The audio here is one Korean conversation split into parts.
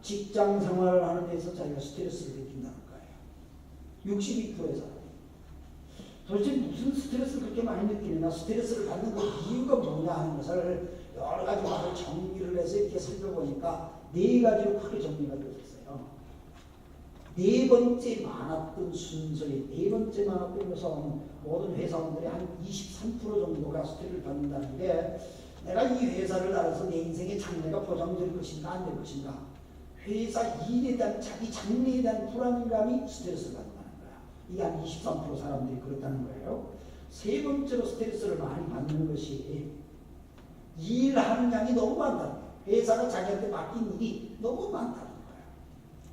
직장 생활을 하는 데서 자기가 스트레스를 느낀다는 거예요. 62%의 사람이. 도대체 무슨 스트레스를 그렇게 많이 느끼느냐, 스트레스를 받는 그 이유가 뭐냐 하는 것을 여러 가지 말을 정리를 해서 이렇게 살펴보니까 네 가지로 크게 정리가 되었어요. 네 번째 많았던 순서에 네 번째 많았던 것은 모든 회사원들이 한 23% 정도가 스트레스를 받는다는 게, 내가 이 회사를 따라서 내 인생의 장래가 보장될 것인가 안 될 것인가, 회사 일에 대한 자기 장래에 대한 불안감이 스트레스를 받는다는 거야. 이게 한 23% 사람들이 그렇다는 거예요. 세 번째로 스트레스를 많이 받는 것이 일하는 양이 너무 많다는 거예요. 회사가 자기한테 맡긴 일이 너무 많다는 거예요.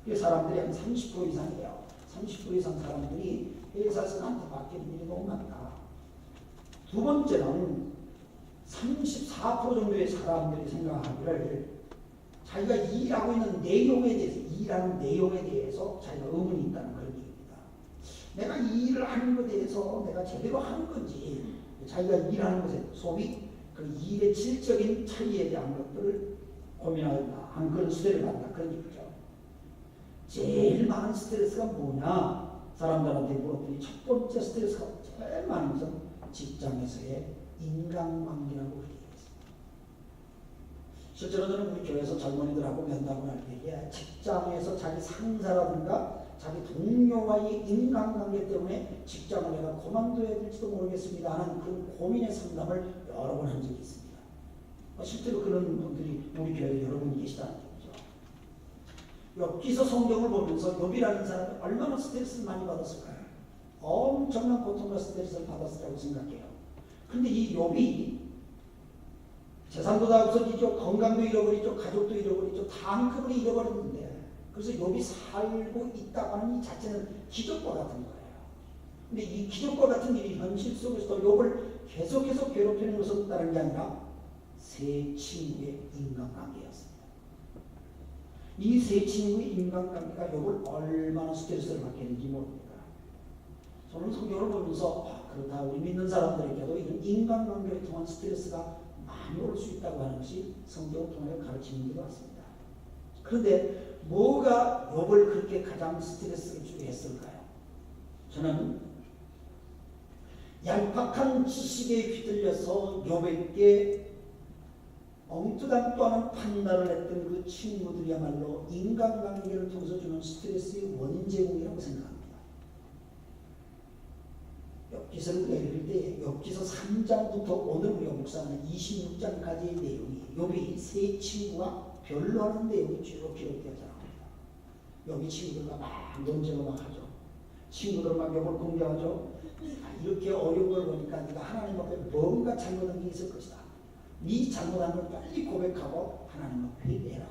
그 사람들이 한 30% 이상이에요. 30% 이상 사람들이 회사에서 나한테 맡기는 일이 너무 많다. 두 번째는 34% 정도의 사람들이 생각하기를 자기가 일하고 있는 내용에 대해서, 일하는 내용에 대해서 자기가 의문이 있다는 그런 얘기입니다. 내가 이 일을 하는 것에 대해서 내가 제대로 하는 건지, 자기가 일하는 것에 소위 그 일의 질적인 차이에 대한 것들을 고민한다 하는 그런 스트레스를 받는다, 그런 얘기죠. 제일 많은 스트레스가 뭐냐 사람들한테 물었더니 첫 번째 스트레스가 제일 많은 것은 직장에서의 인간관계라고 그렇게 얘기했습니다. 실제로 저는 우리 교회에서 젊은이들하고 면담을 할 때에 직장에서 자기 상사라든가 자기 동료와의 인간관계 때문에 직장을 내가 그만둬야 될지도 모르겠습니다 하는 그 고민의 상담을 여러 번 한 적이 있습니다. 실제로 그런 분들이 우리 교회에 여러 분 계시다는 얘기죠. 욥기서 성경을 보면서 욥이라는 사람이 얼마나 스트레스를 많이 받았을까요? 엄청난 고통과 스트레스를 받았으라고 생각해요. 근데 이 욥이 재산도 다 없어지죠, 건강도 잃어버리죠, 가족도 잃어버리죠, 다 한꺼번에 잃어버렸는데, 그래서 욥이 살고 있다고 하는 이 자체는 기적과 같은 거예요. 근데 이 기적과 같은 일이 현실 속에서도 욥을 계속해서 괴롭히는 것은 다른 게 아니라 세 친구의 인간관계였습니다. 이 세 친구의 인간관계가 욥을 얼마나 스트레스를 받게 했는지 모릅니다. 저는 성경을 보면서 그렇다, 우리 믿는 사람들에게도 이런 인간관계를 통한 스트레스가 많이 올 수 있다고 하는 것이 성경을 통해 가르치는 것 같습니다. 그런데 뭐가 욥을 그렇게 가장 스트레스를 주게 했을까요? 저는 얄팍한 지식에 휘둘려서 욥에게 엉뚱한 또 하나 판단을 했던 그 친구들이야말로 인간관계를 통해서 주는 스트레스의 원인 제공이라고 생각합니다. 욥기서를 읽을 때 욥기서 3장부터 오늘 우리가 묵상하는 26장까지의 내용이 욥이 세 친구와 변론하는 내용이 주로 기록되어져 나옵니다. 욥이 친구들과 막 논쟁을 막 하죠. 친구들 막 욥을 공격하죠. 이렇게 어려운 걸 보니까 네가 하나님 앞에 뭔가 잘못한 게 있을 것이다. 네 잘못한 걸 빨리 고백하고 하나님 앞에 회개해라.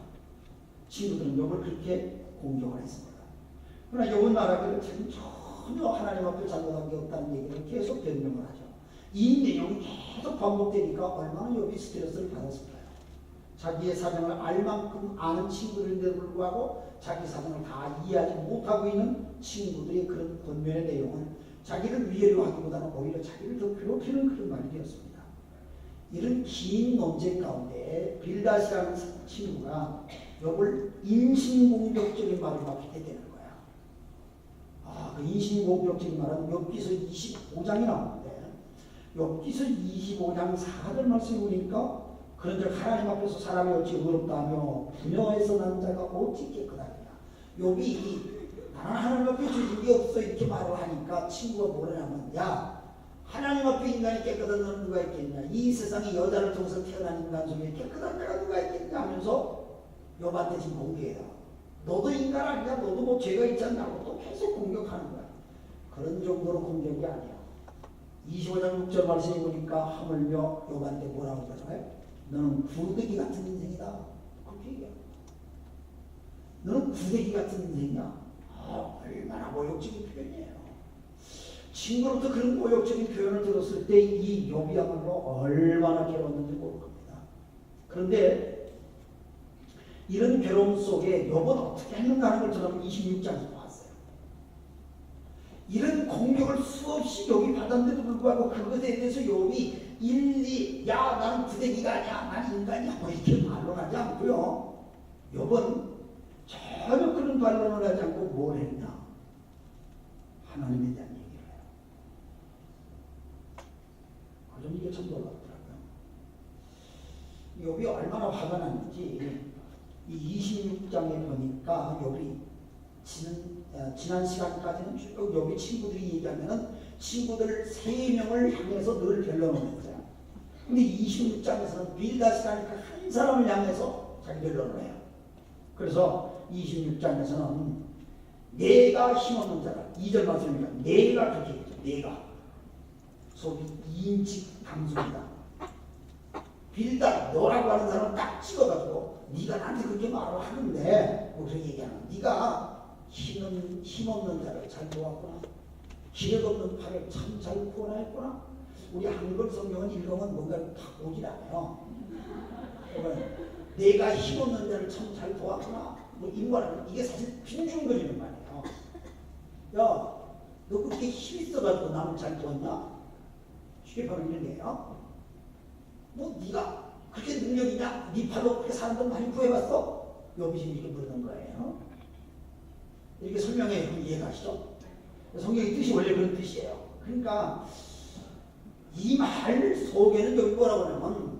친구들은 욥을 그렇게 공격을 했습니다. 그러나 욥은 말하기를 전혀 하나님 앞에 잘못한 게 없다는 얘기를 계속 변명을 하죠. 이 내용이 계속 반복되니까 얼마나 욥이 스트레스를 받았을까요? 자기의 사정을 알 만큼 아는 친구들인데도 불구하고 자기 사정을 다 이해하지 못하고 있는 친구들의 그런 권면의 내용은 자기를 위해로 하기보다는 오히려 자기를 더 괴롭히는 그런 말이 되었습니다. 이런 긴 논쟁 가운데 빌닷이라는 친구가 욥을 인신공격적인 말을 막 하게 되는 거야. 그 인신공격적인 말은 욥기서 25장이 나오는데, 욥기서 25장 4절 말씀을 보니까 그런즉 하나님 앞에서 사람이 어찌 의롭다며 분여해서 난 자가 어찌 깨끗하느냐. 욥이 나는 하나님 앞에 죄진 게 없어 이렇게 말을 하니까 친구가 뭐라냐면, 야 하나님 앞에 인간이 깨끗한 자는 누가 있겠냐, 이 세상에 여자를 통해서 태어난 인간 중에 깨끗한 자가 누가 있겠냐 하면서 욥한테 지금 공격해요. 너도 인간 아니냐, 너도 뭐 죄가 있지 않냐고 또 계속 공격하는 거야. 그런 정도로 공격이 아니야. 25장 6절 말씀해 보니까 하물며 욥한테 뭐라고 그러잖아요. 너는 구더기 같은 인생이다. 그렇게 얘기해요. 너는 구더기 같은 인생이야. 얼마나 모욕적인 표현이에요. 친구로부터 그런 모욕적인 표현을 들었을 때 이 욥이야말로 얼마나 괴로웠는지 모를 겁니다. 그런데 이런 괴로움 속에 욥은 어떻게 했는가 하는 걸 저는 26장에서 봤어요. 이런 공격을 수없이 욥이 받았는데도 불구하고 그것에 대해서 욥이 야 나는 구더기가 아니야, 난 인간이야 뭐 이렇게 반론하지 않고요. 욥은 반론을 하지 않고 뭘 했냐? 하나님에 대한 얘기를 해요. 저는 이게 참 놀랍더라고요. 욥이 얼마나 화가 났는지 이 26장에 보니까 욥이 지난 시간까지는 쭉 욥이 친구들이 얘기하면은 친구들 3명을 향해서 늘 변론을 했어요. 근데 26장에서는 빌닷이라니까 한 사람을 향해서 자기 변론을 해요. 그래서 26장에서는 내가 힘없는 자라, 2절 말씀입니다. 내가 그렇게 했죠. 내가 속이 2인치 강수입니다. 빌닷 너라고 하는 사람은 딱 찍어가지고 네가 나한테 그렇게 말을 하는데 그렇게 얘기하는, 네가 힘없는 자를 잘 도왔구나, 기력 없는 팔을 참 잘 구원하였구나. 우리 한글 성경은 읽으면 뭔가 다 오질 않아요. 내가 힘없는 자를 참 잘 도왔구나, 뭐 이말은 이게 사실 빈중거리는 말이에요. 야, 너 그렇게 힘 있어가지고 남을 잘 도왔냐? 쉽게 바로 이런 거예요. 뭐 네가 그렇게 능력이냐? 네 팔로 그렇게 사람들 많이 구해봤어? 욥이 지금 이렇게 물는 거예요. 이렇게 설명해 이해가시죠? 성경의 뜻이 원래 그런 뜻이에요. 그러니까 이 말 속에는 여기 뭐라고 하냐면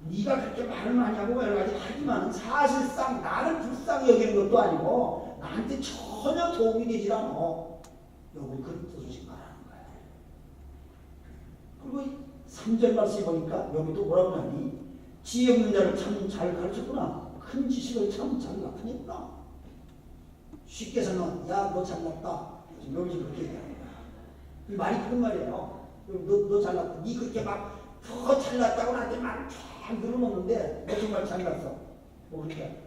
네가 그렇게 말을 많이 하고 여러 가지 하지만 사실상 나를 불쌍히 여기는 것도 아니고 나한테 전혀 도움이 되질 않아. 욥은 그런 뜻으로 지금 말하는 거예요. 그리고 3절 말씀 보니까 욥이 또 뭐라고 하니? 지혜 없는 자를 참 잘 가르쳤구나. 큰 지식을 참 잘 나타냈구나. 쉽게 설명, 야, 너 잘났다. 욥이 그렇게 얘기하는 거야. 이 말이 그런 말이에요. 너 잘났다. 니 그렇게 막 더 잘났다고 나한테 말을 쫙 늘어놓는데 너 정말 잘났어. 뭐 그렇게.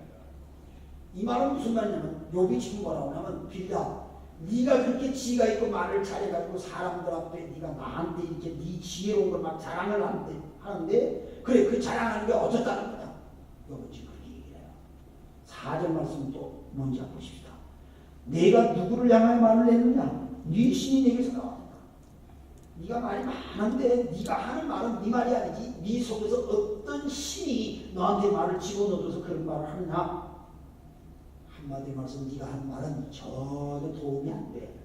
이 말은 무슨 말이냐면 욥이 지금 뭐라고 하냐면 빌닷, 네가 그렇게 지혜가 있고 말을 잘해가지고 사람들 앞에 네가 나한테 이렇게 네 지혜로운 걸 막 자랑을 하는데 그래, 그 자랑하는 게 어쩌다는 거야. 욥은 지금 그렇게 얘기를 해요. 4절 말씀 또 뭔지 보십시다. 내가 누구를 향하여 말을 했느냐? 네 신이 내게서 나왔다. 네가 말이 많은데 네가 하는 말은 네 말이 아니지. 네 속에서 어떤 신이 너한테 말을 집어넣어서 그런 말을 하느냐? 한마디 말씀, 네가 한 말은 전혀 도움이 안 돼.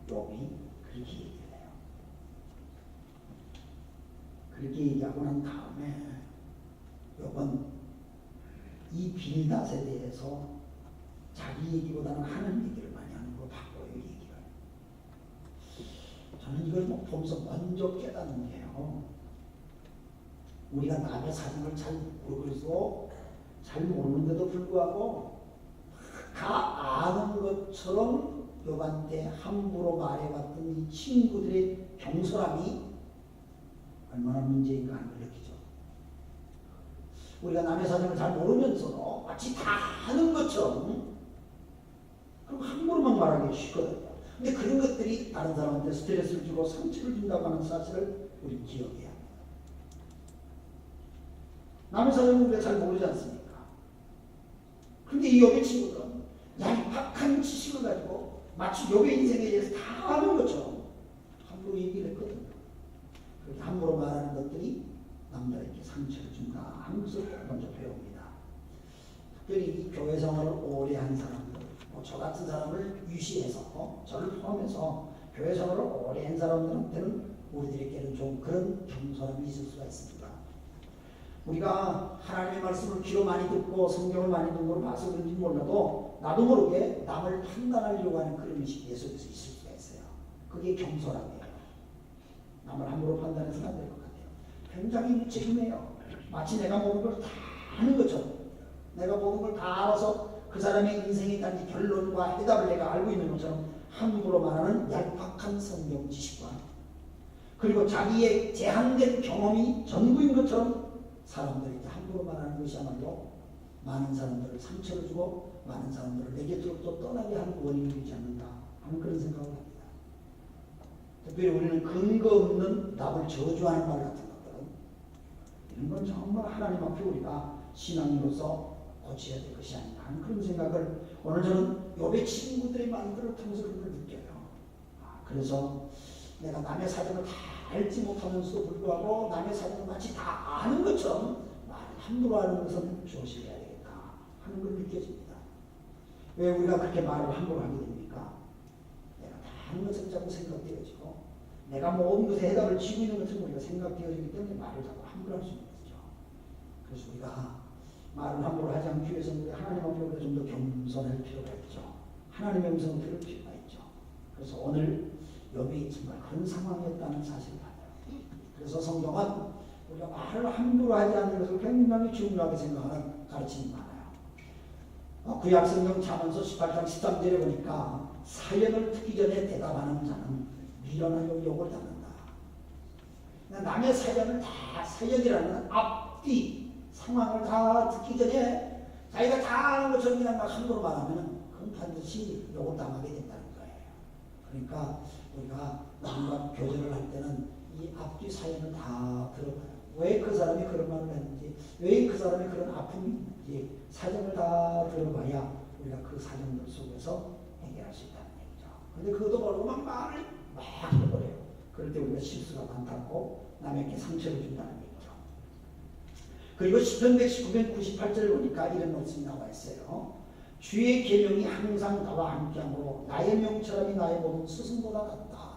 욥이 그렇게 얘기를 해요. 그렇게 얘기하고 난 다음에 욥은 이 빌닷에 대해서 자기 얘기보다는 하는 얘기를 많이 하는 거 바꿔요, 얘기를. 저는 이걸 보면서 먼저 깨닫는 게요. 우리가 남의 사정을 잘 모르고 잘 모르는데도 불구하고 다 아는 것처럼 욥한테 함부로 말해봤던 이 친구들의 경솔함이 얼마나 문제인가 하는 걸 느끼죠. 우리가 남의 사정을 잘 모르면서도 마치 다 아는 것처럼 그럼 함부로만 말하기 쉽거든요. 근데 그런 것들이 다른 사람한테 스트레스를 주고 상처를 준다고 하는 사실을 우리 기억해야 합니다. 남의 사정을 우리가 잘 모르지 않습니까? 그런데 이 욥의 친구들은 얄팍한 지식을 가지고 마치 욥의 인생에 대해서 다 아는 것처럼 함부로 얘기를 했거든요. 그렇게 함부로 말하는 것들이 남들에게 상처를 준다 하는 것을 먼저 배웁니다. 특별히 이 교회 생활을 오래 한 사람들, 저 같은 사람을 유시해서 저를 포함해서 교회 생활을 오래 한 사람들한테는 우리들에게는 좀 그런 경솔함이 있을 수가 있습니다. 우리가 하나님의 말씀을 귀로 많이 듣고 성경을 많이 듣는 걸 봐서 그런지 몰라도 나도 모르게 남을 판단하려고 하는 그런 의식이 내 속에서 있을 수가 있어요. 그게 경솔함이에요. 남을 함부로 판단해서는 안 될 것 같아요. 굉장히 무책임해요. 마치 내가 모르는 걸 다 아는 것처럼, 내가 모르는 걸 다 알아서 그 사람의 인생에 대한 결론과 해답을 내가 알고 있는 것처럼 함부로 말하는 얄팍한 성경 지식과, 그리고 자기의 제한된 경험이 전부인 것처럼 사람들에게 함부로 말하는 것이야말로 많은 사람들을 상처를 주고 많은 사람들을 내 곁으로 또 떠나게 하는 원인이 되지 않는가 하는 그런 생각을 합니다. 특별히 우리는 근거 없는 남을 저주하는 말 같은 것들은 이런 건 정말 하나님 앞에 우리가 신앙인으로서 고쳐야 될 것이 아닌가 하는 그런 생각을 오늘 저는 욥의 친구들의 말들을 통해서 그런 걸 느껴요. 그래서 내가 남의 사정을 다 알지 못하면서도 불구하고 남의 사정을 마치 다 아는 것처럼 말을 함부로 하는 것은 조심해야 되겠다 하는 걸 느껴집니다. 왜 우리가 그렇게 말을 함부로 하게 됩니까? 내가 다 하는 것을 자꾸 생각되어지고 내가 모든 것에 해답을 쥐고 있는 것을 우리가 생각되어지기 때문에 말을 자꾸 함부로 할 수 있는 거죠. 그래서 우리가 말을 함부로 하지 않기 위해서 우리 하나님 앞에 우리가 좀 더 겸손할 필요가 있죠. 하나님의 음성을 들을 필요가 있죠. 그래서 오늘 욥이 정말 그런 상황이었다는 사실을 봐요. 그래서 성경은 우리가 말을 함부로 하지 않는 것을 굉장히 중요하게 생각하는 가르침이 많아요. 구약성경 잠언서 18장 13절에 보니까 사연을 듣기 전에 대답하는 자는 미련하여 욕을 당한다. 남의 사연을 다 사연이라는 앞뒤 상황을 다 듣기 전에 자기가 다 아는 것처럼 그냥 막 함부로 말하면 그건 반드시 욕을 당하게 된다는 거예요. 그러니까 우리가 남과 교제를 할 때는 이 앞뒤 사연을 다 들어봐요. 왜 그 사람이 그런 말을 했는지, 왜 그 사람이 그런 아픔이 있는지 사정을 다 들어봐야 우리가 그 사정들 속에서 해결할 수 있다는 얘기죠. 근데 그것도 모르고 막 말을 막 해버려요. 그럴 때 우리가 실수가 많다고 남에게 상처를 준다는 얘기죠. 그리고 시편 119편 98절을 보니까 이런 말씀이 나와 있어요. 주의 계명이 항상 나와 함께하므로 나의 명철함이 나의 모든 스승보다 낫다.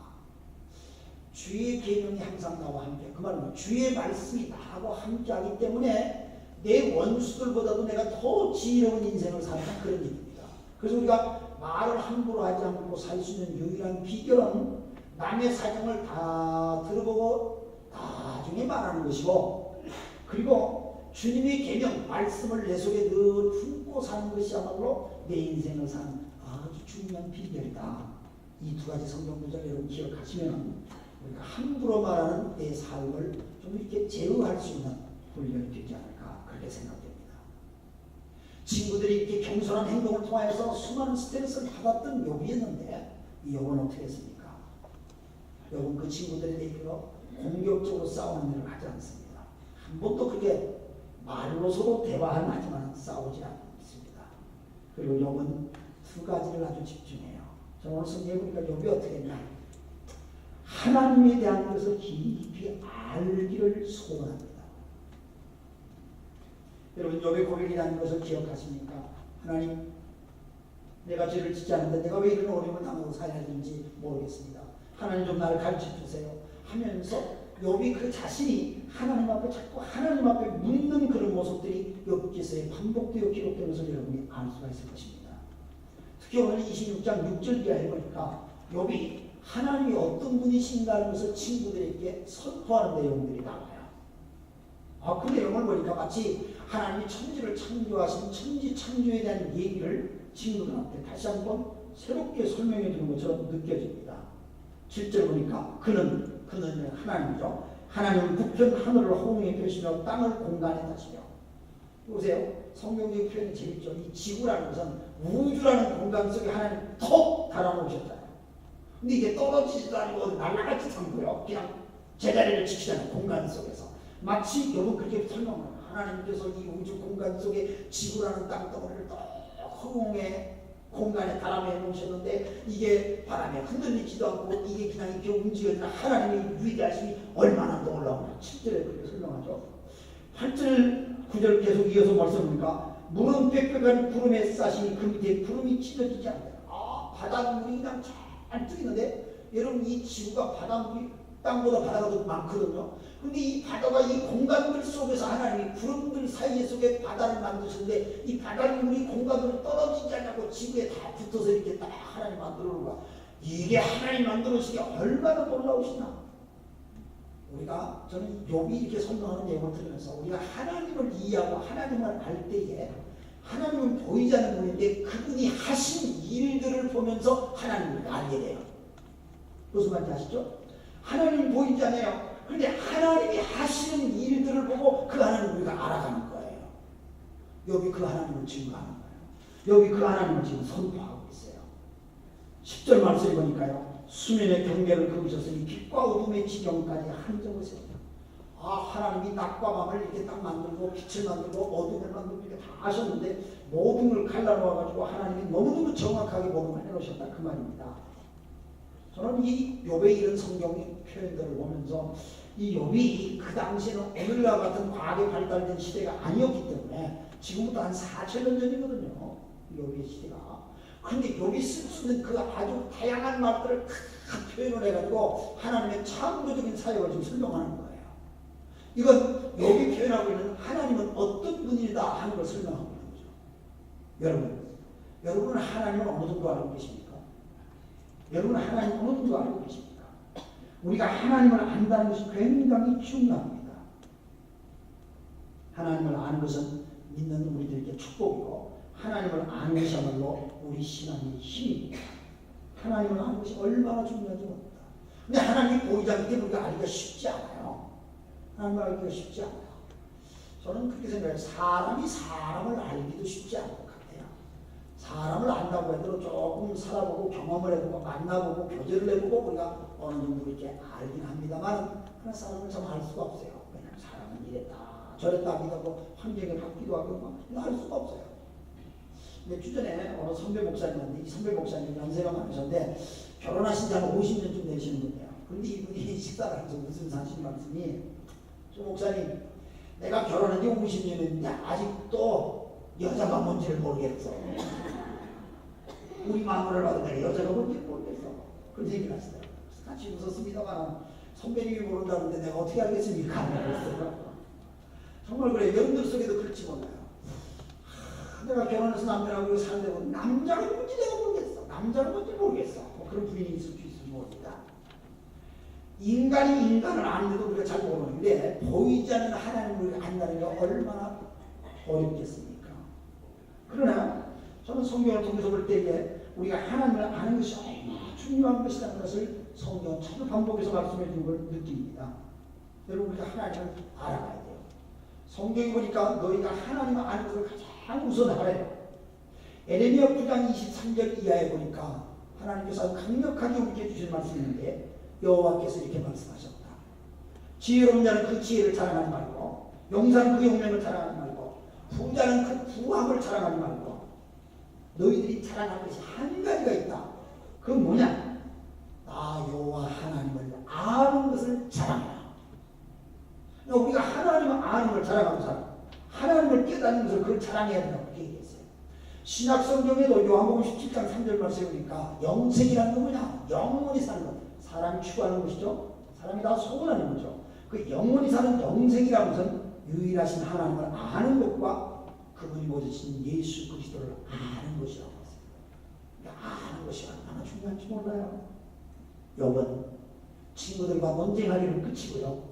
주의 계명이 항상 나와 함께, 그 말은 주의 말씀이 나하고 함께하기 때문에 내 원수들보다도 내가 더 지혜로운 인생을 산다, 그런 얘기입니다. 그래서 우리가 말을 함부로 하지 않고 살 수 있는 유일한 비결은 남의 사정을 다 들어보고 나중에 말하는 것이고, 그리고 주님의 계명, 말씀을 내 속에 늘 품고 사는 것이야말로 내 인생을 사는 아주 중요한 비결이다. 이 두 가지 성경 구절 여러분 기억하시면 우리가 함부로 말하는 내 삶을 좀 이렇게 제어할 수 있는 훈련이 되지 않을까, 그렇게 생각됩니다. 친구들이 이렇게 겸손한 행동을 통해서 수많은 스트레스를 받았던 욥이었는데 이 욥은 어떻게 했습니까? 욥은 그 친구들에 대해서 공격적으로 싸우는 일을 하지 않습니다. 한 번도 그렇게 말로서도 대화는 하지만 싸우지 않습니다. 그리고 욥은 두 가지를 아주 집중해요. 저는 오늘 성경에 보니까 욥이 어떻게 했냐, 하나님에 대한 것을 깊이 알기를 소원합니다. 여러분 욥의 고백이라는 것을 기억하십니까? 하나님, 내가 죄를 짓지 않는데 내가 왜 이런 어려움을 당하고 살아야 되는지 모르겠습니다. 하나님 좀 나를 가르쳐 주세요 하면서 욥이 그 자신이 하나님 앞에 자꾸 하나님 앞에 묻는 그런 모습들이 욥기서에 반복되어 기록된 것을 여러분이 알 수가 있을 것입니다. 특히 오늘 26장 6절 이하에 보니까 욥이 하나님이 어떤 분이신가는 것을 친구들에게 선포하는 내용들이 나와요. 그 내용을 보니까 마치 하나님이 천지를 창조하신 천지 창조에 대한 얘기를 친구들한테 다시 한번 새롭게 설명해 주는 것처럼 느껴집니다. 7절 보니까 그는 하나님이죠. 하나님은 북편 하늘을 허공에 펴시며 땅을 공간에 다시며. 보세요. 성경적인 표현이 재밌죠. 이 지구라는 것은 우주라는 공간 속에 하나님 톡 달아놓으셨잖아요. 근데 이게 떨어지지도 아니고 날아가지도 않고요. 그냥 제자리를 지키자는 공간 속에서. 마치 욥은 그렇게 설명합니다. 하나님께서 이 우주 공간 속에 지구라는 땅덩어리를 또 허공에 공간에 달아내 놓으셨는데 이게 바람에 흔들리지도 않고 이게 그냥 이렇게 움직여지는 하나님의 위대하심이 얼마나 놀라운가. 7절에 그렇게 설명하죠. 8절 9절 계속 이어서 말씀하니까 물은 빽빽한 구름에 싸시니 그 밑에 구름이 찢어지지 않는다. 바닷물이 그냥 잘 뜨이는데 여러분 이 지구가 바닷물이 땅보다 바다가 더 많거든요. 근데 이 바다가 이 공간들 속에서 하나님이 구름들 사이에 속에 바다를 만드셨는데 이 바닷물이 공간으로 떨어지지 않고 지구에 다 붙어서 이렇게 딱 하나님 만들어 놓은 거야. 이게 하나님 만들어주신 게 얼마나 놀라우시나. 우리가 저는 욥이 이렇게 설명하는 내용을 들으면서 우리가 하나님을 이해하고 하나님을 알 때에 하나님은 보이지 않는 분인데 그분이 하신 일들을 보면서 하나님을 알게 돼요. 무슨 말인지 아시죠? 하나님이 보이지 않아요. 그런데 하나님이 하시는 일들을 보고 그 하나님을 우리가 알아가는 거예요. 여기 그 하나님을 증거하는 거예요. 여기 그 하나님을 지금 선포하고 있어요. 10절 말씀을 보니까요. 수면의 경계를 그으셨으니 빛과 어둠의 지경까지 한정하세요. 하나님이 낮과 밤을 이렇게 딱 만들고 빛을 만들고 어둠을 만들고 이렇게 다 하셨는데 모든 걸 갈라놓아가지고 하나님이 너무너무 정확하게 모든 걸 해놓으셨다 그 말입니다. 저는 이 욥의 이런 성경의 표현들을 보면서 이 욥이 그 당시에는 오늘과 같은 과학이 발달된 시대가 아니었기 때문에 지금부터 한 4,000년 전이거든요. 욥의 시대가. 그런데 욥이 쓸 수 있는 그 아주 다양한 말들을 다 표현을 해가지고 하나님의 창조적인 사역을 좀 설명하는 거예요. 이건 욥이 표현하고 있는 하나님은 어떤 분이다 하는 걸 설명하고 있는 거죠. 여러분은 하나님을 어느 정도 알고 계십니까? 여러분은 하나님을 어느 정도 알고 계십니까? 우리가 하나님을 안다는 것이 굉장히 중요합니다. 하나님을 아는 것은 믿는 우리들에게 축복이고 하나님을 아는 것이야말로 우리 신앙의 힘입니다. 하나님을 아는 것이 얼마나 중요한지 모릅니다. 근데 하나님이 보이지 않기 때문에 우리가 알기가 쉽지 않아요. 하나님을 알기가 쉽지 않아요. 저는 그렇게 생각해요. 사람이 사람을 알기도 쉽지 않을 것 같아요. 사람을 안다고 해도 조금 살아보고 경험을 해보고 만나보고 교제를 해보고 우리가 어느 정도 이렇게 알긴 합니다만 그런 사람을 참 알 수가 없어요. 왜냐하면 사람은 이랬다 저랬다 하기도 하고 환경이 바뀌기도 하고 알 수가 없어요. 근데 주전에 어느 선배 목사님인데 이 선배 목사님 연세가 많으셨는데 결혼하신 지 한 50년쯤 되시는 분이에요. 그런데 이분이 식사를 하면서 웃으면서 하신 말씀이 저 목사님 내가 결혼한 지 50년인데 아직도 여자가 뭔지를 모르겠어. 우리 마누라를 봐도 내가 여자가 뭔지를 모르겠어. 그런 얘기를 하시더라고요. 같이 웃었습니다만 선배님이 모른다는데 내가 어떻게 알겠습니까? 정말 그래. 여러분들 속에도 그렇지 몰라요. 내가 결혼해서 남편하고 사는데 남자가 뭔지 내가 모르겠어. 남자가 뭔지 모르겠어. 뭐 그런 부인이 있을 수 있을지 모릅니다. 인간이 인간을 아는데도 우리가 잘 모르는데 보이지 않는 하나님을 우리가 안다는 게 얼마나 어렵겠습니까? 그러나 저는 성경을 통해서 볼 때에 우리가 하나님을 아는 것이 얼마나 중요한 것이라는 것을 성경은 자주 반복해서 말씀해 주는 걸 느낍니다. 여러분 우리가 하나님을 알아가야 돼요. 성경이 보니까 너희가 하나님을 아는 것을 가장 우선 하래요. 에레미야 9장 23절 이하에 보니까 하나님께서 강력하게 우리에게 주신 말씀이 있는데 여호와께서 이렇게 말씀하셨다. 지혜로운 자는 그 지혜를 자랑하지 말고 용사는 그 용맹을 자랑하지 말고 부자는 그 부함을 자랑하지 말고 너희들이 자랑할 것이 한 가지가 있다. 그건 뭐냐? 나 여호와 하나님을 아는 것을 자랑하라. 우리가 하나님을 아는 걸 자랑하는 사람, 하나님을 깨닫는 것을 그걸 자랑해야 된다고 그렇게 얘기했어요. 신약성경에도 요한복음 17장 3절 말씀에 보니까 영생이라는 건 뭐냐? 영원히 사는 것. 사람이 추구하는 것이죠. 사람이 다 소원하는 거죠. 그 영원히 사는 영생이라는 것은 유일하신 하나님을 아는 것과 그분이 모시신 예수 그리스도를 아는 것이라고 했습니다. 아는 것이 얼마나 중요한지 몰라요. 욥은 친구들과 논쟁하기를 그치고요.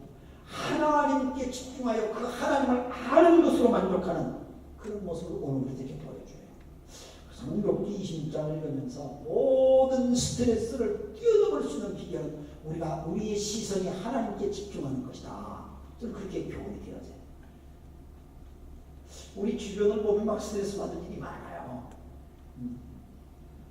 하나님께 집중하여 그 하나님을 아는 것으로 만족하는 그런 모습을 오늘 우리에게 보여줘요. 그래서 욥기 26장을 읽으면서 모든 스트레스를 뛰어넘을 수 있는 비결은 우리가 우리의 시선이 하나님께 집중하는 것이다. 저는 그렇게 교훈이 되어져요. 우리 주변을 보면 막 스트레스 받는 일이 많아요.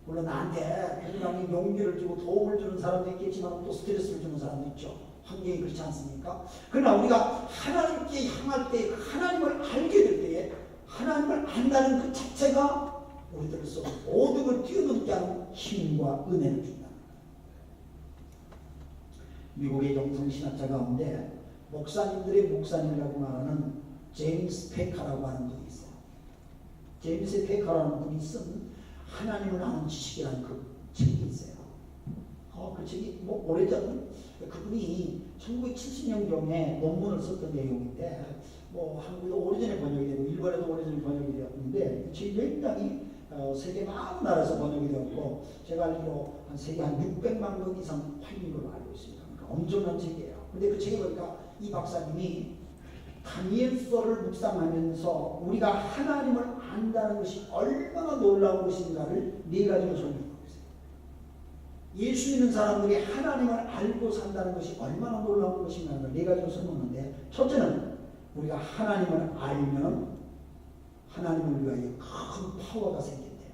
물론 나한테 굉장히 용기를 주고 도움을 주는 사람도 있겠지만 또 스트레스를 주는 사람도 있죠. 환경이 그렇지 않습니까? 그러나 우리가 하나님께 향할 때 하나님을 알게 될 때에 하나님을 안다는 그 자체가 우리들 속에 모든 걸 뛰어넘게 하는 힘과 은혜를 준다. 미국의 영성신학자 가운데 목사님들의 목사님이라고 말하는 제임스 페카라고 하는 분이 있어요. 제임스 페카라는 분이 쓴 하나님을 아는 지식이라는 그 책이 있어요. 그 책이 뭐 오래전 그분이 1970년경에 논문을 썼던 내용인데 뭐 한국에도 오래전에 번역이 되고 일본에도 오래전에 번역이 되었는데 이 책이 굉장히 세계 많은 나라에서 번역이 되었고 제가 알기로 한 세계 한 600만 권 이상 팔린 걸로 알고 있습니다. 그러니까 엄청난 책이에요. 근데 그 책에 보니까 이 박사님이 다니엘서를 묵상하면서 우리가 하나님을 안다는 것이 얼마나 놀라운 것인가를 네 가지로 설명하고 있어요. 예수 믿는 사람들이 하나님을 알고 산다는 것이 얼마나 놀라운 것인가를 네 가지로 설명하는데 첫째는 우리가 하나님을 알면 하나님을 위하여 큰 파워가 생긴대요.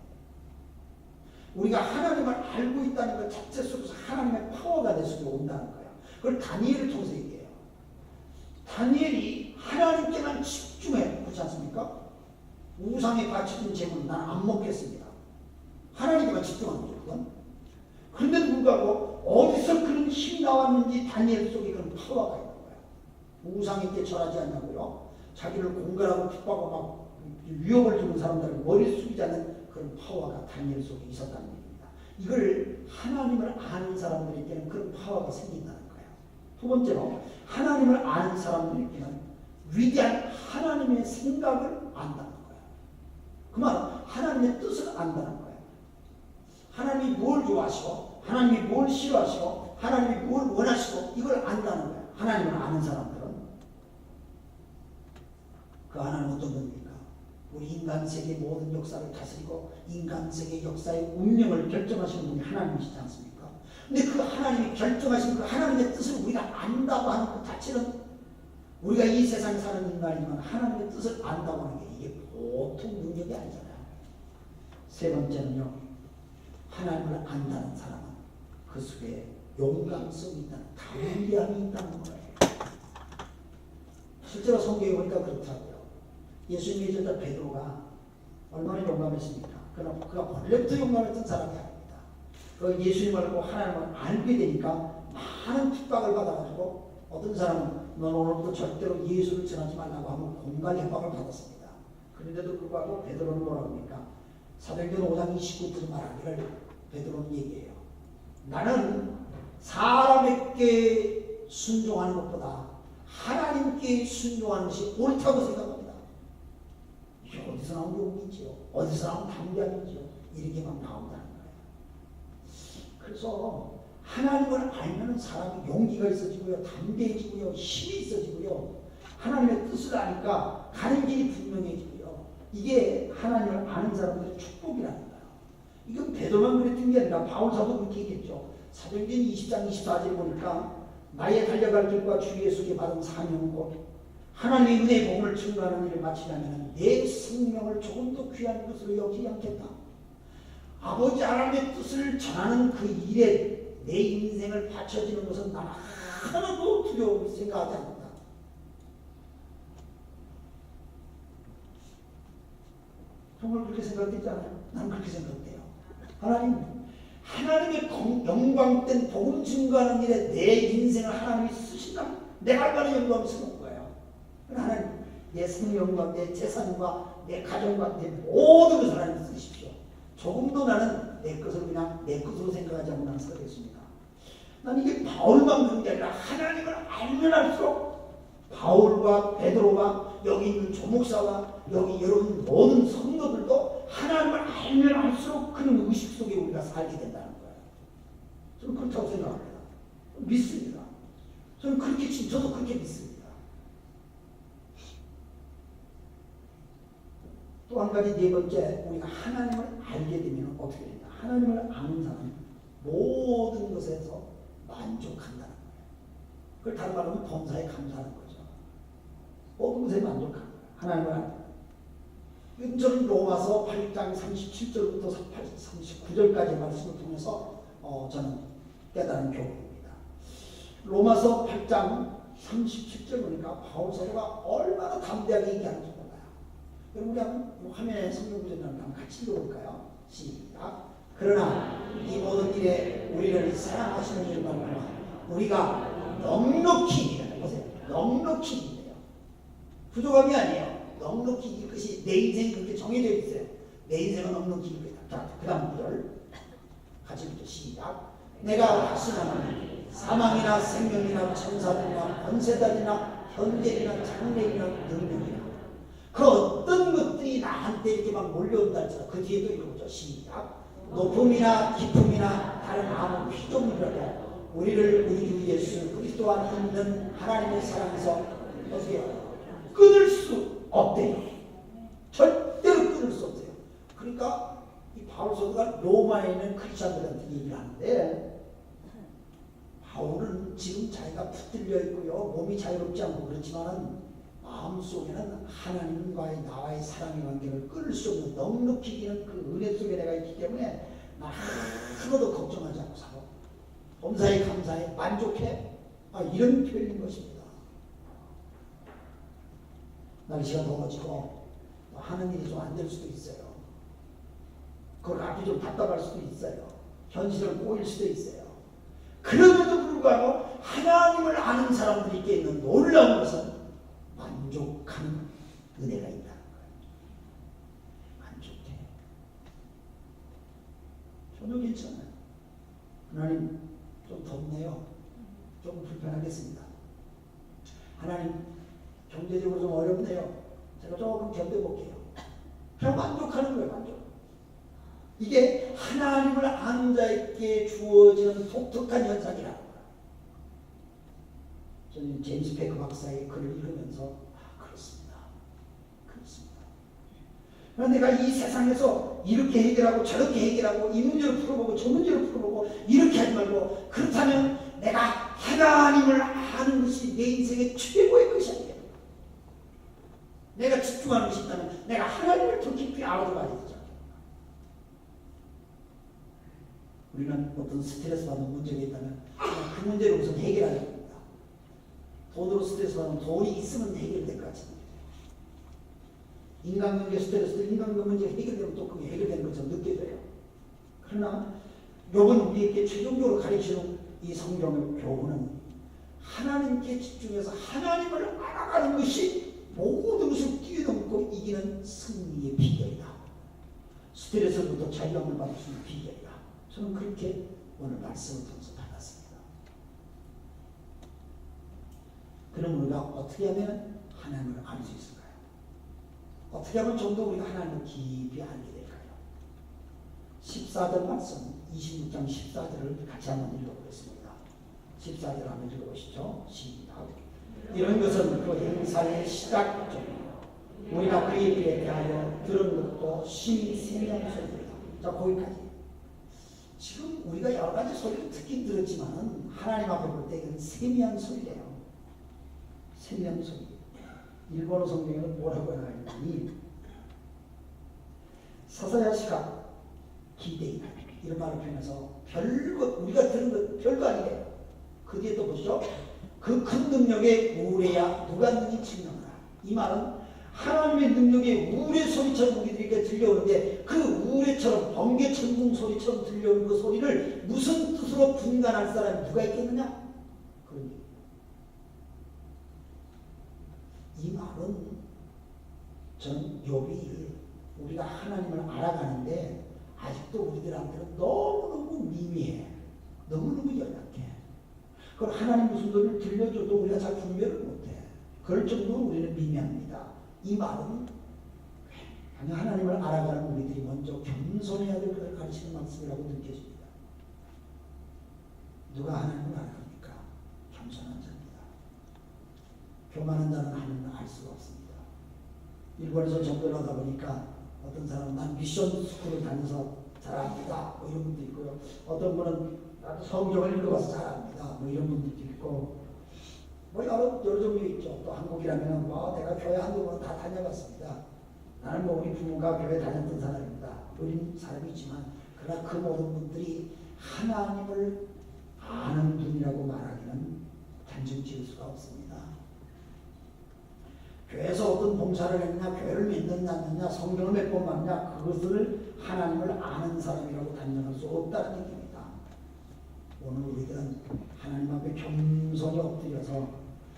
우리가 하나님을 알고 있다는 것 자체 속에서 하나님의 파워가 내 속에 온다는 거예요. 그걸 다니엘을 통해서 얘기해요. 다니엘이 하나님께만 집중해. 그렇지 않습니까? 우상에 바치던 재물은 난 안 먹겠습니다. 하나님께만 집중하는 거죠. 그건. 그런데도 불구하고 어디서 그런 힘이 나왔는지 다니엘 속에 그런 파워가 있는 거예요. 우상에게 절하지 않냐고요. 자기를 공갈하고 핍박하고 막 위협을 주는 사람들은 머리 숙이지 않는 그 그런 파워가 다니엘 속에 있었다는 얘기입니다. 이걸 하나님을 아는 사람들에게는 그런 파워가 생긴다는 거예요. 두 번째로 하나님을 아는 사람들에게는 위대한 하나님의 생각을 안다는 거예요. 그 말은 하나님의 뜻을 안다는 거예요. 하나님이 뭘 좋아하시고 하나님이 뭘 싫어하시고 하나님이 뭘 원하시고 이걸 안다는 거예요. 하나님을 아는 사람들은 그 하나님은 어떤 분입니까? 우리 인간 세계 모든 역사를 다스리고 인간 세계 역사의 운명을 결정하시는 분이 하나님이시지 않습니까? 근데 그 하나님이 결정하신 그 하나님의 뜻을 우리가 안다고 하는 그 자체는 우리가 이 세상에 사는 인간이지만 하나님의 뜻을 안다고 하는 게 이게 보통 능력이 아니잖아요. 세 번째는요, 하나님을 안다는 사람은 그 속에 용감성이 있다는, 담대함이 있다는 거예요. 실제로 성경에 보니까 그렇더라고요. 예수님의 제자 베드로가 얼마나 용감했습니까? 그러나 그가 원래부터 용감했던 사람이 아닙니다. 그 예수님을 알고 하나님을 알게 되니까 많은 핍박을 받아가지고 어떤 사람은 넌 오늘부터 절대로 예수를 전하지 말라고 하면 공갈 협박을 받았습니다. 그런데도 불구하고 베드로는 뭐라고 합니까? 사도행전 5장 29절 말하기를 베드로는 얘기해요. 나는 사람에게 순종하는 것보다 하나님께 순종하는 것이 옳다고 생각합니다. 이게 어디서 나온 용기지요? 어디서 나온 담대함이지요? 이렇게 막 나온다는 거예요. 그래서 하나님을 알면 사람이 용기가 있어지고요, 담대해지고요, 힘이 있어지고요, 하나님의 뜻을 아니까 가는 길이 분명해지고요. 이게 하나님을 아는 사람들의 축복이라는 거예요. 이건 베드로만 그랬던 게 아니라 바울 사도 그렇게 얘기했죠. 사도행전 20장 24절 보니까 나의 달려갈 길과 주 예수께 받은 사명은 곧 하나님의 은혜의 복음을 증거하는 일을 마치려면 내 생명을 조금 더 귀한 것으로 여기지 않겠다. 아버지 하나님의 뜻을 전하는 그 일에 내 인생을 바쳐지는 것은 난 하나도 두려움을 생각하지 않는다. 정말 그렇게 생각되지 않아요? 나는 그렇게 생각돼요. 하나님의 영광된 복음 증거하는 일에 내 인생을 하나님이 쓰신다면 내가 얼마나 영광스러운 거예요. 하나님, 내 생명과 내 재산과 내 가정과 내 모든 것을 하나님 쓰십시오. 조금도 나는 내 것을 그냥 내 것으로 생각하지 않고 나는 살겠습니다. 난 이게 바울만 그런 게 아니라 하나님을 알면 알수록 바울과 베드로와 여기 있는 조목사와 여기 여러분 모든 성도들도 하나님을 알면 알수록 그런 의식 속에 우리가 살게 된다는 거예요. 저는 그렇다고 생각합니다. 믿습니다. 저는 그렇게, 저도 그렇게 믿습니다. 또 한 가지 네 번째, 우리가 하나님을 알게 되면 어떻게 됩니까? 하나님을 아는 사람은 모든 것에서 만족한다는 거예요. 그걸 다른 말로 하면 범사에 감사하는 거죠. 모든 것에 만족하는 거예요. 하나님을 알고. 저는 로마서 8장 37절부터 39절까지 말씀을 통해서 저는 깨달은 교훈입니다. 로마서 8장 37절 보니까 바울 사도가 얼마나 담대하게 얘기하는지 몰라요. 여러분 우리 한번 화면에 성경 구절을 한번 같이 읽어볼까요? 시작. 그러나 이 모든 일에 우리를 사랑하시는 줄 말미암아 우리가 넉넉히 보세요. 넉넉히 이래요. 부족함이 아니에요. 넉넉히 이 것이 내 인생이 그렇게 정해져 있어요. 내 인생은 넉넉히 이거다. 자, 그 다음 구절 같이 부터 시작. 내가 확신하는 사망이나 생명이나 천사들이나 권세자들이나 현재이나 장래이나 능력이나 그 어떤 것들이 나한테 이렇게 막 몰려온다 할지라도 그 뒤에도 읽어보죠. 시작. 높음이나 깊음이나 다른 아무 피조물이라도 우리를 우리 주 예수 그리스도 안에 있는 하나님의 사랑에서 어떻게 끊을 수 없대요. 절대로 끊을 수 없어요. 그러니까 이 바울 사도가 로마에 있는 크리스천들한테 얘기를 하는데 바울은 지금 자기가 붙들려 있고요. 몸이 자유롭지 않고 그렇지만 마음속에는 하나님과의 나와의 사랑의 관계를 끊을 수 없는 넉넉히 기는 그 은혜 속에 내가 있기 때문에 나 하나도 걱정하지 않고 살아. 범사에 감사해 만족해. 이런 표현인 것입니다. 날씨가 더워지고 하는 일이 좀 안 될 수도 있어요. 그걸 앞이 좀 답답할 수도 있어요. 현실을 꼬일 수도 있어요. 그럼에도 불구하고 하나님을 아는 사람들에게 있는 놀라운 것은 만족하는 은혜가 있다는 거예요. 만족해. 전혀 괜찮아요. 하나님 좀 덥네요. 조금 불편하겠습니다. 하나님 경제적으로 좀 어렵네요. 제가 조금 견뎌볼게요. 그냥 만족하는 거예요. 만족. 이게 하나님을 아는 자에게 주어지는 독특한 현상이라는 거예요. 저는 제임스 페이커 박사의 글을 읽으면서 그렇습니다. 그렇습니다. 그런데 내가 이 세상에서 이렇게 해결하고 저렇게 해결하고 이 문제를 풀어보고 저 문제를 풀어보고 이렇게 하지 말고 그렇다면 내가 하나님을 아는 것이 내 인생의 최고의 것이 아니에요. 내가 집중하는 것이 있다면 내가 하나님을 더 깊이 알아봐야 되죠. 우리는 어떤 스트레스 받는 문제가 있다면 그 문제를 우선 해결해야 됩니다. 돈으로 스트레스 받으면 돈이 있으면 해결될 것 같습니다. 인간관계 스트레스도 인간관계 문제가 해결되면 또 그게 해결되는 것처럼 느껴져요. 그러나 욥은 우리에게 최종적으로 가르치는 이 성경의 교훈은 하나님께 집중해서 하나님을 알아가는 것이 모든 것을 뛰어넘고 이기는 승리의 비결이다. 스트레스로부터 자유함을 받을 수 있는 비결이다. 저는 그렇게 오늘 말씀을 통해서 받았습니다. 그럼 우리가 어떻게 하면 하나님을 알 수 있을까요? 어떻게 하면 좀 더 우리가 하나님을 깊이 알게 될까요? 14절 말씀 26장 14절을 같이 한번 읽어보겠습니다. 14절 한번 읽어보시죠. 시작. 이런 것은 그 행사의 시작점이요 우리가 그의 일에 대하여 들은 것도 심히 세미한 소리입니다. 자, 거기까지. 지금 우리가 여러 가지 소리를 듣긴 들었지만 하나님 앞에 볼 때 이건 세미한 소리래요. 세미한 소리. 일본어 성경에는 뭐라고 나와있느니 사사야시가 기대이다 이런 말을 표현해서 별것 우리가 들은 것 별거 아니래요. 그 뒤에 또 보시죠. 그 큰 능력의 우레야 누가 능히 증명하라. 이 말은 하나님의 능력의 우레 소리처럼 우리들에게 들려오는데 그 우레처럼 번개 천둥 소리처럼 들려오는 그 소리를 무슨 뜻으로 분간할 사람이 누가 있겠느냐? 그러니 이 말은 저는 욥이 우리가 하나님을 알아가는데 아직도 우리들한테는 너무너무 미미해. 너무너무 연약해. 그걸 하나님 무슨 소리를 들려줘도 우리가 잘 분별을 못해. 그럴 정도로 우리는 미미합니다. 이 말은 그냥 하나님을 알아가는 우리들이 먼저 겸손해야 될 것을 가르치는 말씀이라고 느껴집니다. 누가 하나님을 알아갑니까? 겸손한 자입니다. 교만한 자는 하나님을 알 수가 없습니다. 일본에서 전도를 하다 보니까 어떤 사람은 난 미션 스쿨을 다녀서 잘합니다. 뭐 이런 분도 있고요. 어떤 분은 나도 성경을 읽어봐서 잘합니다. 뭐 이런 분들도 있고 뭐 여러 종류 있죠. 또 한국이라면 내가 교회 한두 번 다 다녀봤습니다. 나는 뭐 우리 부모가 교회 다녔던 사람입니다. 어린 사람이 있지만 그러나 그 모든 분들이 하나님을 아는 분이라고 말하기는 단정 지을 수가 없습니다. 교회에서 어떤 봉사를 했느냐, 교회를 맺느냐, 않느냐, 성경을 몇 번 봤느냐, 그것을 하나님을 아는 사람이라고 단정할 수 없다는 얘기입니다. 오늘 우리들은 하나님 앞에 겸손히 엎드려서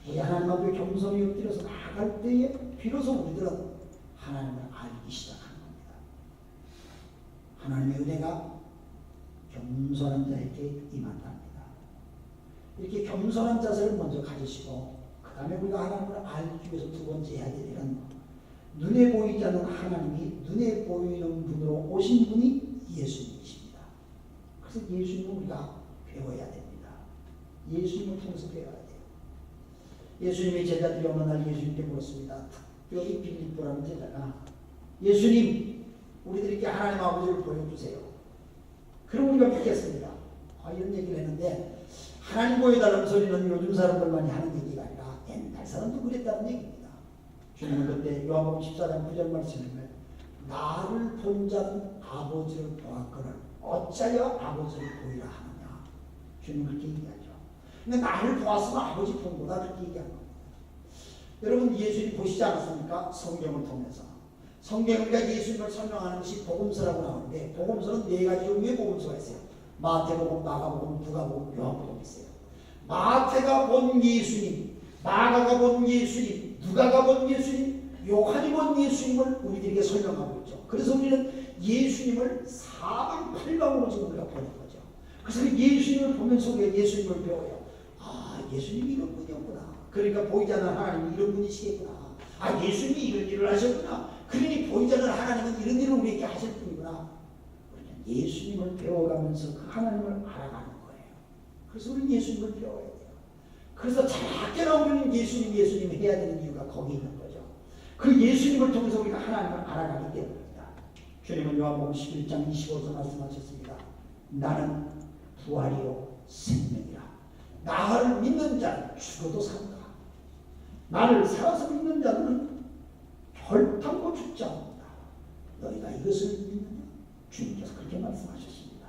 우리 하나님 앞에 겸손히 엎드려서 나아갈 때에 비로소 우리들은 하나님을 알기 시작하는 겁니다. 하나님의 은혜가 겸손한 자에게 임한답니다. 이렇게 겸손한 자세를 먼저 가지시고 그 다음에 우리가 하나님을 알기 위해서 두 번째 해야 될 일은 눈에 보이지 않는 하나님이 눈에 보이는 분으로 오신 분이 예수님이십니다. 그래서 예수님을 우리가 배워야 됩니다. 예수님을 통해서 배워야 돼요. 예수님의 제자들이 어느 날 예수님께 물었습니다. 특별히 빌립보라는 제자가 예수님 우리들에게 하나님 아버지를 보여주세요. 그럼 우리가 믿겠습니다. 이런 얘기를 했는데 하나님 보여달라는 소리는 요즘 사람들만이 하는 얘기가 아니라 옛날 사람도 그랬다는 얘기입니다. 주님은 그때 요한복음 14장 9절 말씀에 나를 본 자는 아버지를 보았거늘 어찌하여 아버지를 보이라 하느냐. 주님은 그렇게 얘기하죠. 근데 나를 보았으면 아버지 본 거다 그렇게 얘기한 겁니다. 여러분 예수님 보시지 않았습니까? 성경을 통해서. 성경에 우리가 예수님을 설명하는 것이 복음서라고 나오는데 복음서는 네 가지 종류의 복음서가 있어요. 마태복음, 마가복음, 누가복음, 요한복음 있어요. 마태가 본 예수님, 마가가 본 예수님, 누가가 본 예수님, 요한이 본 예수님을 우리들에게 설명하고 있죠. 그래서 우리는 예수님을 사방팔방으로 지금 우리가 보는 거죠. 그래서 예수님을 보면서 우리가 예수님을 배워요. 아, 예수님이 이런 분이었구나. 그러니까 보이지 않는 하나님이 이런 분이시겠구나. 아, 예수님이 이런 일을 하셨구나. 그러니 보이지 않는 하나님은 이런 일을 우리에게 하실 분이구나. 우리는 예수님을 배워가면서 그 하나님을 알아가는 거예요. 그래서 우리는 예수님을 배워야 돼요. 그래서 작게나 우리는 예수님 해야 되는 이유가 거기 있는 거죠. 그 예수님을 통해서 우리가 하나님을 알아가기 때문입니다. 주님은 요한복음 11장 25절 말씀하셨습니다. 나는 부활이요 생명이라. 나를 믿는 자는 죽어도 산다. 나를 살아서 믿는 자는 결탄코 죽지 않는다. 너희가 이것을 믿느냐? 주님께서 그렇게 말씀하셨습니다.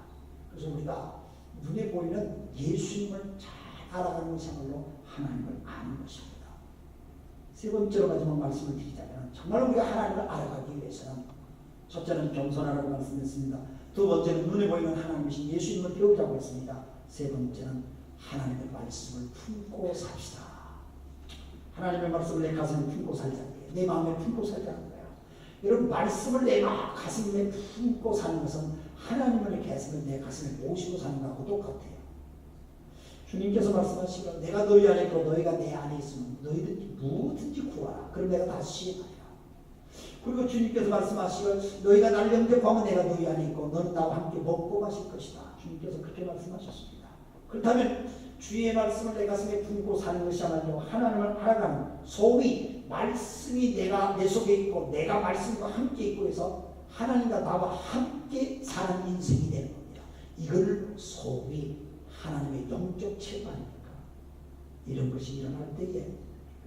그래서 우리가 눈에 보이는 예수님을 잘 알아가는 것이야말로 하나님을 아는 것입니다. 세 번째로 마지막 말씀을 드리자면 정말 우리가 하나님을 알아가기 위해서는 첫째는 겸손하라고 말씀했습니다. 두 번째는 눈에 보이는 하나님이신 예수님을 배우자고 했습니다. 세 번째는 하나님의 말씀을 품고 삽시다. 하나님의 말씀을 내 가슴에 품고 살자는 거예요. 내 마음에 품고 살자는 거예요. 여러분, 말씀을 내 가슴에 품고 사는 것은 하나님을 내 가슴에 모시고 사는 것하고 똑같아요. 주님께서 말씀하시기를 내가 너희 안에 있고 너희가 내 안에 있으면 너희들이 무엇든지 구하라. 그럼 내가 다 시행하리라. 그리고 주님께서 말씀하시기를 너희가 나를 영접하면 내가 너희 안에 있고 너는 나와 함께 먹고 마실 것이다. 주님께서 그렇게 말씀하셨습니다. 그렇다면 주의 말씀을 내 가슴에 품고 사는 것이야말로 하나님을 알아가는, 소위 말씀이 내 속에 있고 내가 말씀과 함께 있고 해서 하나님과 나와 함께 사는 인생이 되는 겁니다. 이걸 소위 하나님의 영적 체험입니까? 이런 것이 일어날 때에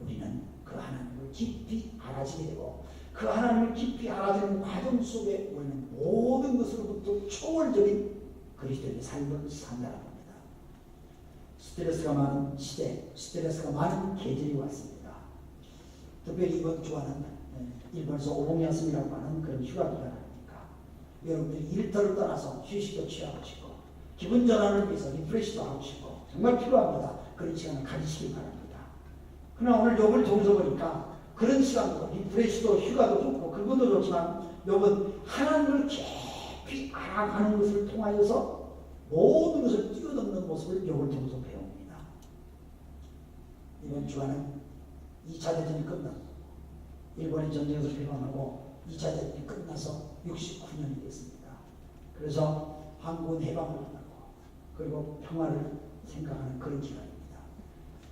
우리는 그 하나님을 깊이 알아지게 되고 그 하나님을 깊이 알아지는 과정 속에 우리는 모든 것으로부터 초월적인 그리스도의 삶을 산다는 겁니다. 스트레스가 많은 시대, 스트레스가 많은 계절이 왔습니다. 특별히 이번 주간은 일본에서 오봉야스미라고 하는 그런 휴가 기간이니까 여러분들이 일터를 떠나서 휴식도 취하고 싶고 기분 전환을 위해서 리프레시도 하고 싶고 정말 필요합니다. 그런 시간을 가지시기 바랍니다. 그러나 오늘 욥을 통해서 보니까 그런 시간도 리프레시도 휴가도 좋고 그것도 좋지만 욥은 하나님을 깊이 알아가는 것을 통하여서 모든 것을 뛰어넘는 모습을 욥을 통해서 배웁니다. 이번 주간은 2차 대전이 끝나고 일본이 전쟁에서 패망하고 2차 대전이 끝나서 69년이 됐습니다. 그래서 한국은 해방을 하고 그리고 평화를 생각하는 그런 기간입니다.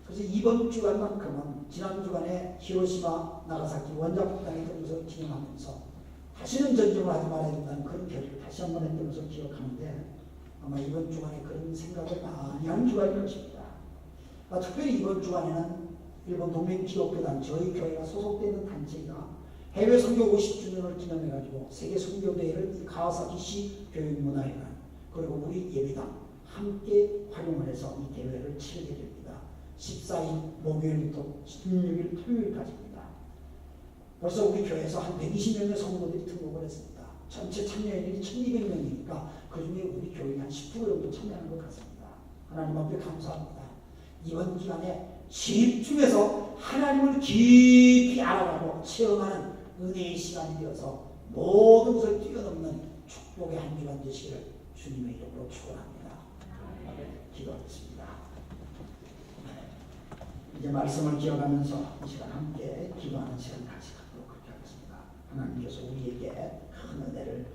그래서 이번 주간만큼은 지난 주간에 히로시마, 나가사키 원자폭탄이 터져서 기념하면서 다시는 전쟁을 하지 말아야 된다는 그런 결의를 다시 한번 했던 것을 기억하는데 아마 이번 주간에 그런 생각을 많이 한 주간일 것입니다. 특별히 이번 주간에는 일본 동맹기독교단 저희 교회가 소속되는 단체가 해외 선교 50주년을 기념해가지고 세계 선교대회를 가와사키시 교육문화회관 그리고 우리 예배당 함께 활용을 해서 이 대회를 치르게 됩니다. 14일 목요일부터 16일 토요일까지입니다. 벌써 우리 교회에서 한 120명의 성도들이 등록을 했습니다. 전체 참여인들이 1200명이니까 그 중에 우리 교인이 한 10% 정도 참여하는 것 같습니다. 하나님 앞에 감사합니다. 이번 기간에 집중해서 하나님을 깊이 알아가고 체험하는 은혜의 시간이 되어서 모든 것을 뛰어넘는 축복의 한 주간 되시기를 주님의 이름으로 축원합니다. 기도하겠습니다. 이제 말씀을 기억하면서 이 시간 함께 기도하는 시간 같이 갖도록 그렇게 하겠습니다. 하나님께서 우리에게 큰 은혜를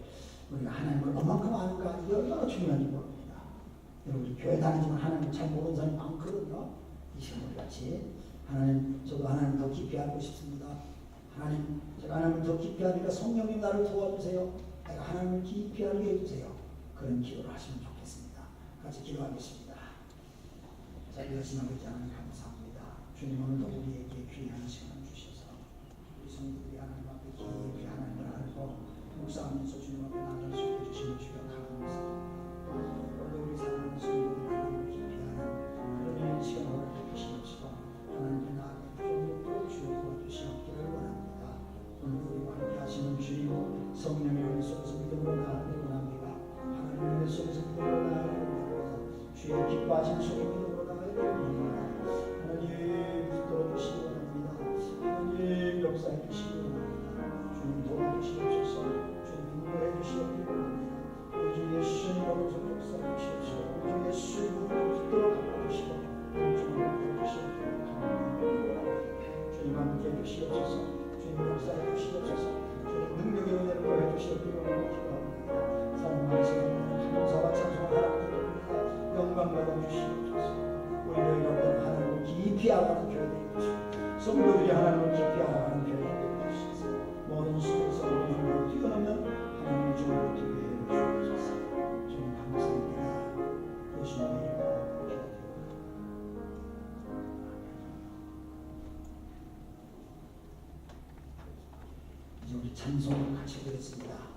우리가 하나님을 얼만큼 아는가 이게 얼마나 중요한지 모릅니다. 여러분 교회 다니지만 하나님을 잘 모르는 사람이 많거든요. 이 시간 우리 같이 하나님 저도 하나님 더 깊이 알고 싶습니다. 하나님 제가 하나님을 더 깊이 하니까 성령님 나를 도와주세요. 내가 하나님을 깊이 알게 해주세요. 그런 기도를 하시면 좋겠습니다. 같이 기도하겠습니다. 자, 이러신 아버지 하나님 감사합니다. 주님 오늘도 우리에게 귀한 시간을 주셔서 우리 성도들이 하나님 앞에 깊이 하나님을 알고 묵상하면서 주님 앞에 나아갈 수 있게 주시는 주여 감사합니다. 오늘도 우리 사랑하는 성도들이 하나님을 깊이 하는 그런 시간을 허락해 주시옵시고 하나님께 나아갈 부족도 주여 도와주시옵기를 원합니다. 오늘도 우리와 함께 하시는 주님 성령의 은혜 속에서 믿음으로 나아가길 원합니다. 하나님의 은혜 속에서 믿음으로 나아가길 원합니다. 주의 기뻐하신 속에 믿음으로 나아가길 원합니다. 하나님 붙들어주시기 원합니다. 하나님 역사해 주시기 원합니다. 주님 도와주시옵소서. 주님 인도해 주시옵소서. 주시옵기를 기도합니다. 사랑하는 시간 감사와 찬송을 하나님 드립니다. 영광 받아 주시옵소서. 우리 너희가 하나님을 깊이 알아가는 교회 되옵소서. 성도들이 하나님을 깊이 알아가는 교회 되옵소서. 모든 속에서 우리 하나님을 뛰어넘는 하나님의 종을 되게 해 주옵소서. 주님 감사합니다. 예수님의 이름으로 기도드립니다. 이제 우리 찬송을 같이 드렸습니다.